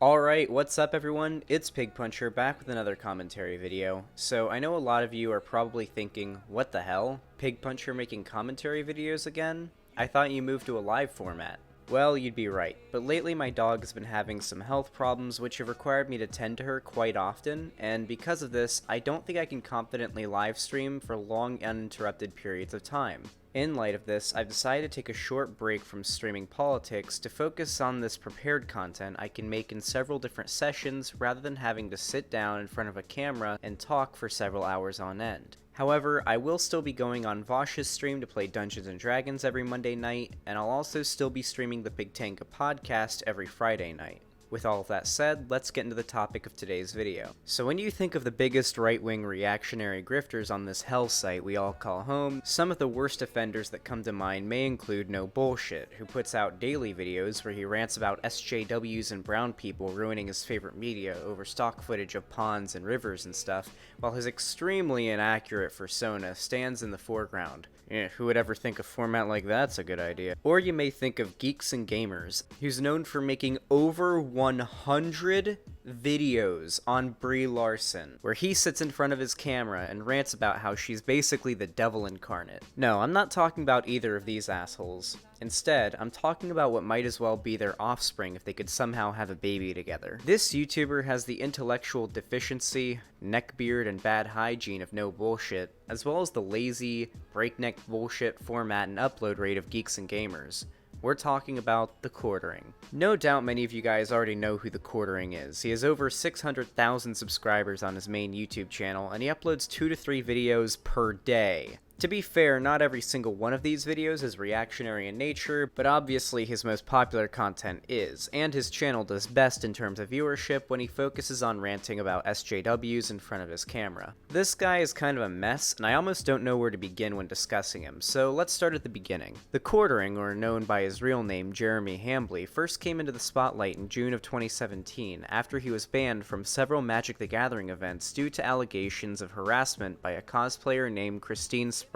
Alright, what's up everyone? It's Pig Puncher back with another commentary video. So I know a lot of you are probably thinking, what the hell? Pig Puncher making commentary videos again? I thought you moved to a live format. Well, you'd be right, but lately my dog has been having some health problems which have required me to tend to her quite often, and because of this, I don't think I can confidently live stream for long uninterrupted periods of time. In light of this, I've decided to take a short break from streaming politics to focus on this prepared content I can make in several different sessions rather than having to sit down in front of a camera and talk for several hours on end. However, I will still be going on Vosh's stream to play Dungeons & Dragons every Monday night, and I'll also still be streaming the Big Tanka podcast every Friday night. With all of that said, let's get into the topic of today's video. So when you think of the biggest right-wing reactionary grifters on this hell site we all call home, some of the worst offenders that come to mind may include No Bullshit, who puts out daily videos where he rants about SJWs and brown people ruining his favorite media over stock footage of ponds and rivers and stuff, while his extremely inaccurate persona stands in the foreground. Who would ever think a format like that's a good idea? Or you may think of Geeks and Gamers, who's known for making over 100 videos on Brie Larson, where he sits in front of his camera and rants about how she's basically the devil incarnate. No, I'm not talking about either of these assholes. Instead, I'm talking about what might as well be their offspring if they could somehow have a baby together. This YouTuber has the intellectual deficiency, neckbeard, and bad hygiene of No Bullshit, as well as the lazy, breakneck bullshit format and upload rate of Geeks and Gamers. We're talking about TheQuartering. No doubt many of you guys already know who TheQuartering is. He has over 600,000 subscribers on his main YouTube channel, and he uploads 2 to 3 videos per day. To be fair, not every single one of these videos is reactionary in nature, but obviously his most popular content is, and his channel does best in terms of viewership when he focuses on ranting about SJWs in front of his camera. This guy is kind of a mess, and I almost don't know where to begin when discussing him, so let's start at the beginning. TheQuartering, or known by his real name Jeremy Hambly, first came into the spotlight in June of 2017 after he was banned from several Magic the Gathering events due to allegations of harassment by a cosplayer named Christine Sprinkle.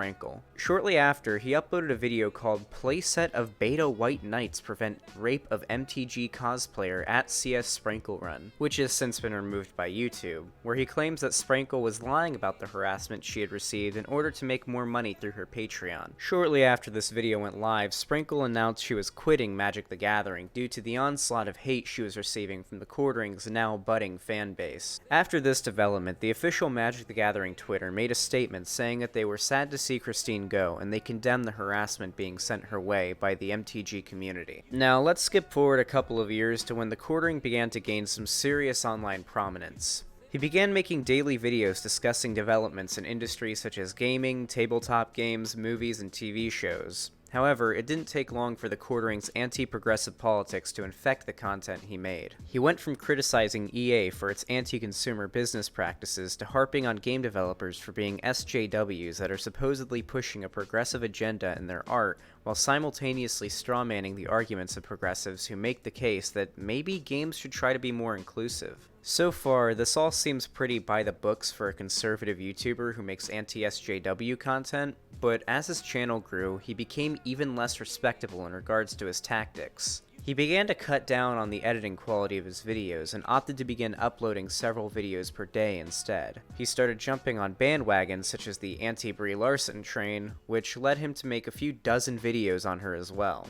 Shortly after, he uploaded a video called Playset of Beta White Knights Prevent Rape of MTG Cosplayer at CS Sprinkle Run, which has since been removed by YouTube, where he claims that Sprinkle was lying about the harassment she had received in order to make more money through her Patreon. Shortly after this video went live, Sprinkle announced she was quitting Magic the Gathering due to the onslaught of hate she was receiving from TheQuartering's now budding fanbase. After this development, the official Magic the Gathering Twitter made a statement saying that they were sad to see Christine go, and they condemned the harassment being sent her way by the MTG community. Now, let's skip forward a couple of years to when TheQuartering began to gain some serious online prominence. He began making daily videos discussing developments in industries such as gaming, tabletop games, movies, and TV shows. However, it didn't take long for TheQuartering's anti-progressive politics to infect the content he made. He went from criticizing EA for its anti-consumer business practices to harping on game developers for being SJWs that are supposedly pushing a progressive agenda in their art, while simultaneously strawmanning the arguments of progressives who make the case that maybe games should try to be more inclusive. So far, this all seems pretty by the books for a conservative YouTuber who makes anti-SJW content, but as his channel grew, he became even less respectable in regards to his tactics. He began to cut down on the editing quality of his videos and opted to begin uploading several videos per day instead. He started jumping on bandwagons such as the anti-Brie Larson train, which led him to make a few dozen videos on her as well,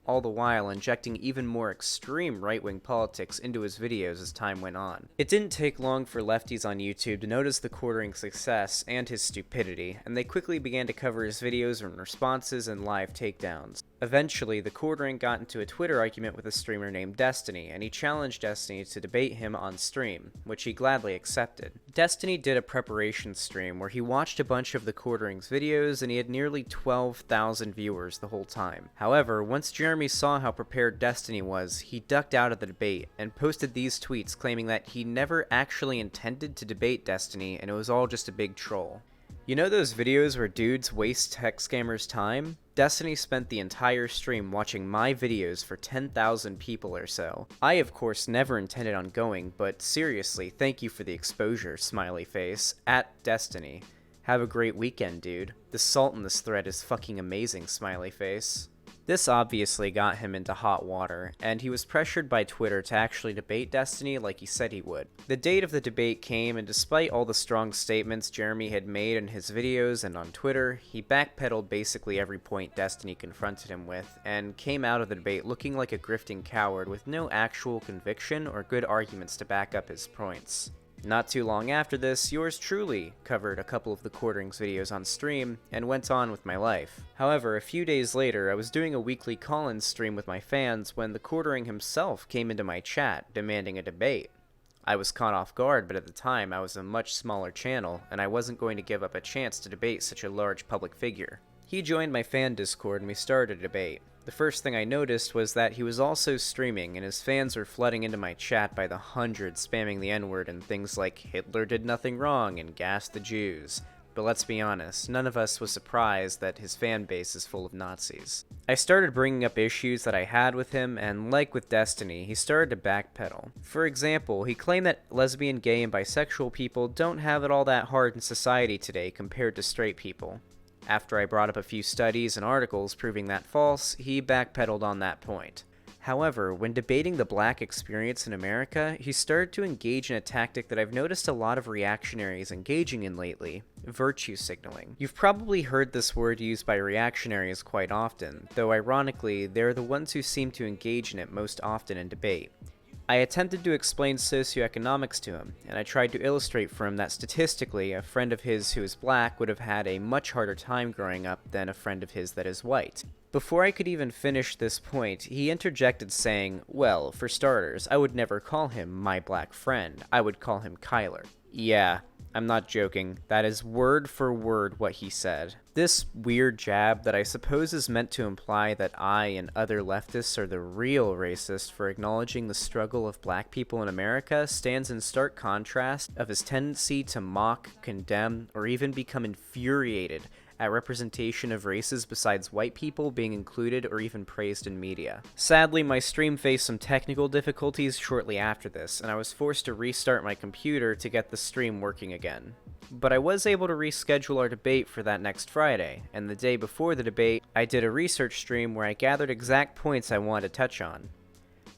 all the while injecting even more extreme right-wing politics into his videos as time went on. It didn't take long for lefties on YouTube to notice TheQuartering's success and his stupidity, and they quickly began to cover his videos in responses and live takedowns. Eventually, TheQuartering got into a Twitter argument with a streamer named Destiny, and he challenged Destiny to debate him on stream, which he gladly accepted. Destiny did a preparation stream where he watched a bunch of TheQuartering's videos, and he had nearly 12,000 viewers the whole time. However, once Jeremy saw how prepared Destiny was, he ducked out of the debate and posted these tweets claiming that he never actually intended to debate Destiny and it was all just a big troll. You know those videos where dudes waste tech scammers' time? Destiny spent the entire stream watching my videos for 10,000 people or so. I of course never intended on going, but seriously, thank you for the exposure, smiley face, at Destiny. Have a great weekend, dude. The salt in this thread is fucking amazing, smiley face. This obviously got him into hot water, and he was pressured by Twitter to actually debate Destiny like he said he would. The date of the debate came, and despite all the strong statements Jeremy had made in his videos and on Twitter, he backpedaled basically every point Destiny confronted him with, and came out of the debate looking like a grifting coward with no actual conviction or good arguments to back up his points. Not too long after this, yours truly covered a couple of TheQuartering's videos on stream, and went on with my life. However, a few days later, I was doing a weekly call-in stream with my fans when TheQuartering himself came into my chat, demanding a debate. I was caught off guard, but at the time I was a much smaller channel, and I wasn't going to give up a chance to debate such a large public figure. He joined my fan Discord and we started a debate. The first thing I noticed was that he was also streaming, and his fans were flooding into my chat by the hundreds, spamming the N-word and things like Hitler did nothing wrong and gas the Jews. But let's be honest, none of us was surprised that his fan base is full of Nazis. I started bringing up issues that I had with him, and like with Destiny, he started to backpedal. For example, he claimed that lesbian, gay, and bisexual people don't have it all that hard in society today compared to straight people. After I brought up a few studies and articles proving that false, he backpedaled on that point. However, when debating the black experience in America, he started to engage in a tactic that I've noticed a lot of reactionaries engaging in lately: virtue signaling. You've probably heard this word used by reactionaries quite often, though ironically, they're the ones who seem to engage in it most often in debate. I attempted to explain socioeconomics to him, and I tried to illustrate for him that statistically, a friend of his who is black would have had a much harder time growing up than a friend of his that is white. Before I could even finish this point, he interjected saying, well, for starters, I would never call him my black friend, I would call him Kyler. Yeah, I'm not joking, that is word for word what he said. This weird jab that I suppose is meant to imply that I and other leftists are the real racists for acknowledging the struggle of black people in America stands in stark contrast of his tendency to mock, condemn, or even become infuriated at representation of races besides white people being included or even praised in media. Sadly, my stream faced some technical difficulties shortly after this, and I was forced to restart my computer to get the stream working again. But I was able to reschedule our debate for that next Friday, and the day before the debate, I did a research stream where I gathered exact points I wanted to touch on.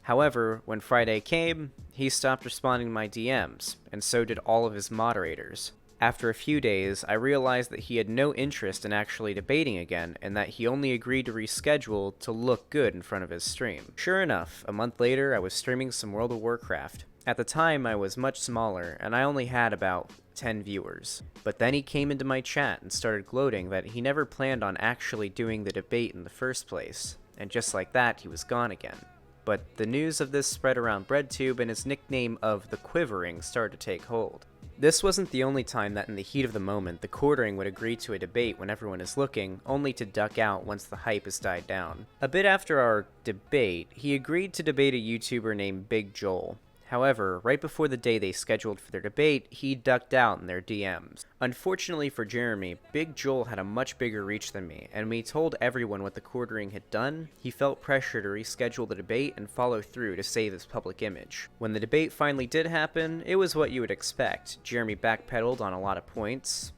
However, when Friday came, he stopped responding to my DMs, and so did all of his moderators. After a few days, I realized that he had no interest in actually debating again, and that he only agreed to reschedule to look good in front of his stream. Sure enough, a month later I was streaming some World of Warcraft. At the time I was much smaller, and I only had about 10 viewers. But then he came into my chat and started gloating that he never planned on actually doing the debate in the first place, and just like that he was gone again. But the news of this spread around Breadtube, and his nickname of TheQuartering started to take hold. This wasn't the only time that in the heat of the moment, TheQuartering would agree to a debate when everyone is looking, only to duck out once the hype has died down. A bit after our debate, he agreed to debate a YouTuber named Big Joel. However, right before the day they scheduled for their debate, he ducked out in their DMs. Unfortunately for Jeremy, Big Joel had a much bigger reach than me, and when he told everyone what TheQuartering had done, he felt pressure to reschedule the debate and follow through to save his public image. When the debate finally did happen, it was what you would expect. Jeremy backpedaled on a lot of points,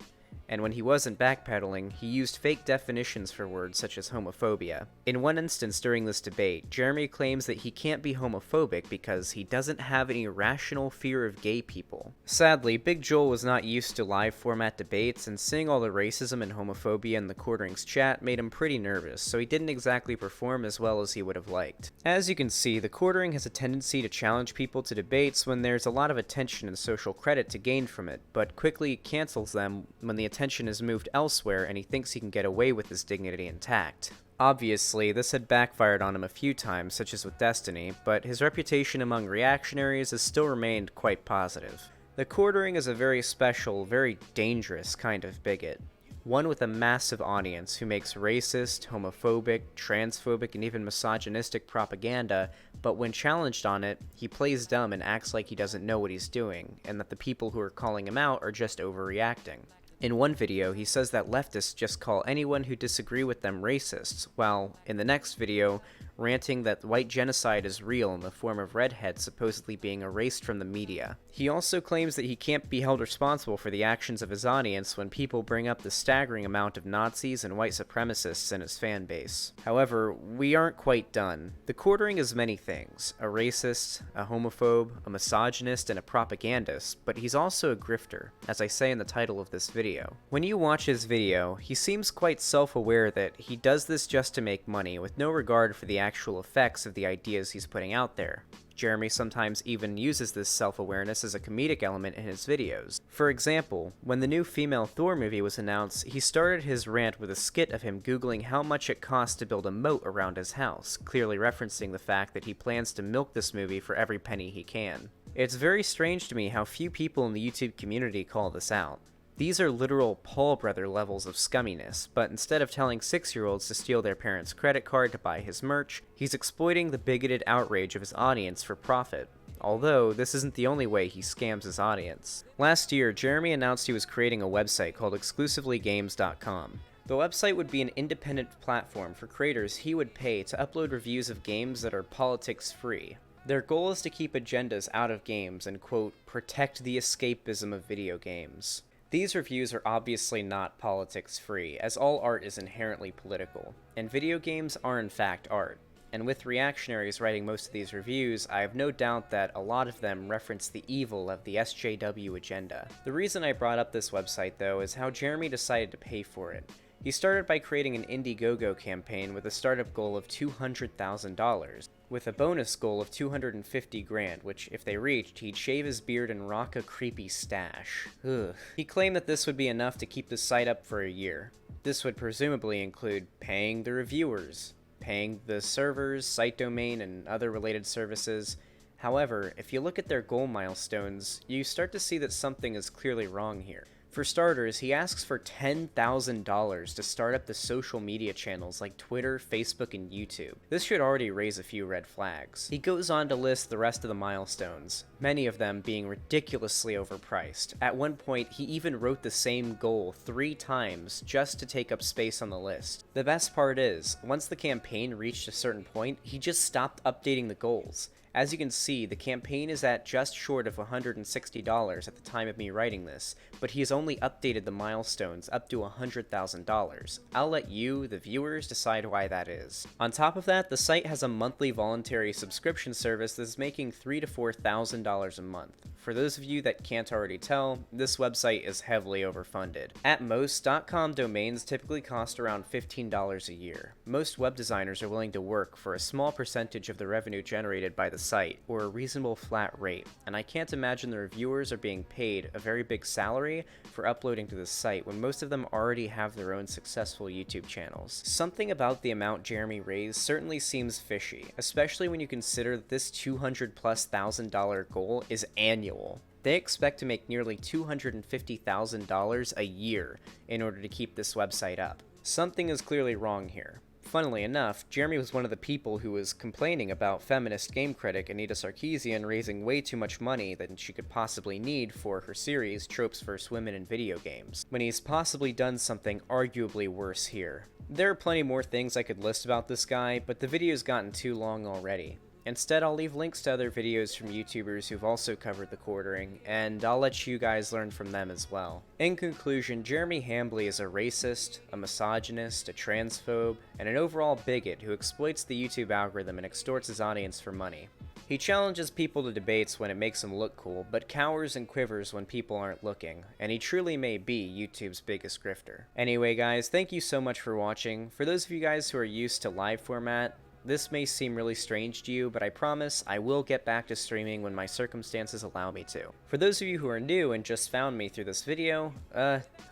and when he wasn't backpedaling, he used fake definitions for words such as homophobia. In one instance during this debate, Jeremy claims that he can't be homophobic because he doesn't have any rational fear of gay people. Sadly, Big Joel was not used to live format debates, and seeing all the racism and homophobia in TheQuartering's chat made him pretty nervous, so he didn't exactly perform as well as he would have liked. As you can see, TheQuartering has a tendency to challenge people to debates when there's a lot of attention and social credit to gain from it, but quickly cancels them when the attention is moved elsewhere and he thinks he can get away with his dignity intact. Obviously, this had backfired on him a few times, such as with Destiny, but his reputation among reactionaries has still remained quite positive. TheQuartering is a very special, very dangerous kind of bigot. One with a massive audience who makes racist, homophobic, transphobic, and even misogynistic propaganda, but when challenged on it, he plays dumb and acts like he doesn't know what he's doing, and that the people who are calling him out are just overreacting. In one video, he says that leftists just call anyone who disagree with them racists, while in the next video, ranting that white genocide is real in the form of redheads supposedly being erased from the media. He also claims that he can't be held responsible for the actions of his audience when people bring up the staggering amount of Nazis and white supremacists in his fan base. However, we aren't quite done. TheQuartering is many things: a racist, a homophobe, a misogynist, and a propagandist, but he's also a grifter, as I say in the title of this video. When you watch his video, he seems quite self-aware that he does this just to make money, with no regard for the actual effects of the ideas he's putting out there. Jeremy sometimes even uses this self-awareness as a comedic element in his videos. For example, when the new female Thor movie was announced, he started his rant with a skit of him googling how much it costs to build a moat around his house, clearly referencing the fact that he plans to milk this movie for every penny he can. It's very strange to me how few people in the YouTube community call this out. These are literal Paul brother levels of scumminess, but instead of telling 6-year-olds to steal their parents' credit card to buy his merch, he's exploiting the bigoted outrage of his audience for profit. Although, this isn't the only way he scams his audience. Last year, Jeremy announced he was creating a website called exclusivelygames.com. The website would be an independent platform for creators he would pay to upload reviews of games that are politics-free. Their goal is to keep agendas out of games and, quote, protect the escapism of video games. These reviews are obviously not politics-free, as all art is inherently political, and video games are in fact art. And with reactionaries writing most of these reviews, I have no doubt that a lot of them reference the evil of the SJW agenda. The reason I brought up this website, though, is how Jeremy decided to pay for it. He started by creating an Indiegogo campaign with a startup goal of $200,000, with a bonus goal of $250,000, which, if they reached, he'd shave his beard and rock a creepy stash. Ugh. He claimed that this would be enough to keep the site up for a year. This would presumably include paying the reviewers, paying the servers, site domain, and other related services. However, if you look at their goal milestones, you start to see that something is clearly wrong here. For starters, he asks for $10,000 to start up the social media channels like Twitter, Facebook, and YouTube. This should already raise a few red flags. He goes on to list the rest of the milestones, many of them being ridiculously overpriced. At one point, he even wrote the same goal 3 times just to take up space on the list. The best part is, once the campaign reached a certain point, he just stopped updating the goals. As you can see, the campaign is at just short of $160 at the time of me writing this, but he has only updated the milestones up to $100,000. I'll let you, the viewers, decide why that is. On top of that, the site has a monthly voluntary subscription service that's making $3,000 to $4,000 a month. For those of you that can't already tell, this website is heavily overfunded. At most, .com domains typically cost around $15 a year. Most web designers are willing to work for a small percentage of the revenue generated by the site, or a reasonable flat rate, and I can't imagine the reviewers are being paid a very big salary for uploading to the site when most of them already have their own successful YouTube channels. Something about the amount Jeremy raised certainly seems fishy, especially when you consider that this $200,000+ goal is annual. They expect to make nearly $250,000 a year in order to keep this website up. Something is clearly wrong here. Funnily enough, Jeremy was one of the people who was complaining about feminist game critic Anita Sarkeesian raising way too much money than she could possibly need for her series Tropes vs. Women in Video Games, when he's possibly done something arguably worse here. There are plenty more things I could list about this guy, but the video's gotten too long already. Instead, I'll leave links to other videos from YouTubers who've also covered TheQuartering, and I'll let you guys learn from them as well. In conclusion, Jeremy Hambly is a racist, a misogynist, a transphobe, and an overall bigot who exploits the YouTube algorithm and extorts his audience for money. He challenges people to debates when it makes him look cool, but cowers and quivers when people aren't looking, and he truly may be YouTube's biggest grifter. Anyway guys, thank you so much for watching. For those of you guys who are used to live format, this may seem really strange to you, but I promise I will get back to streaming when my circumstances allow me to. For those of you who are new and just found me through this video,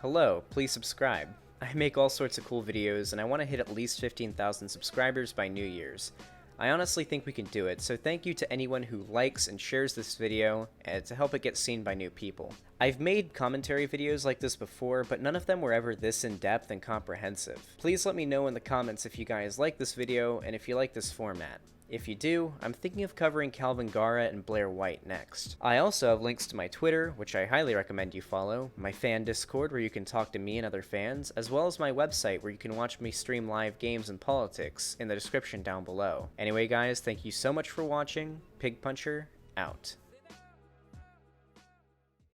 hello, please subscribe. I make all sorts of cool videos, and I want to hit at least 15,000 subscribers by New Year's. I honestly think we can do it, so thank you to anyone who likes and shares this video, and to help it get seen by new people. I've made commentary videos like this before, but none of them were ever this in-depth and comprehensive. Please let me know in the comments if you guys like this video, and if you like this format. If you do, I'm thinking of covering Calvin Garrett and Blair White next. I also have links to my Twitter, which I highly recommend you follow, my fan Discord where you can talk to me and other fans, as well as my website where you can watch me stream live games and politics in the description down below. Anyway guys, thank you so much for watching. Pig Puncher, out.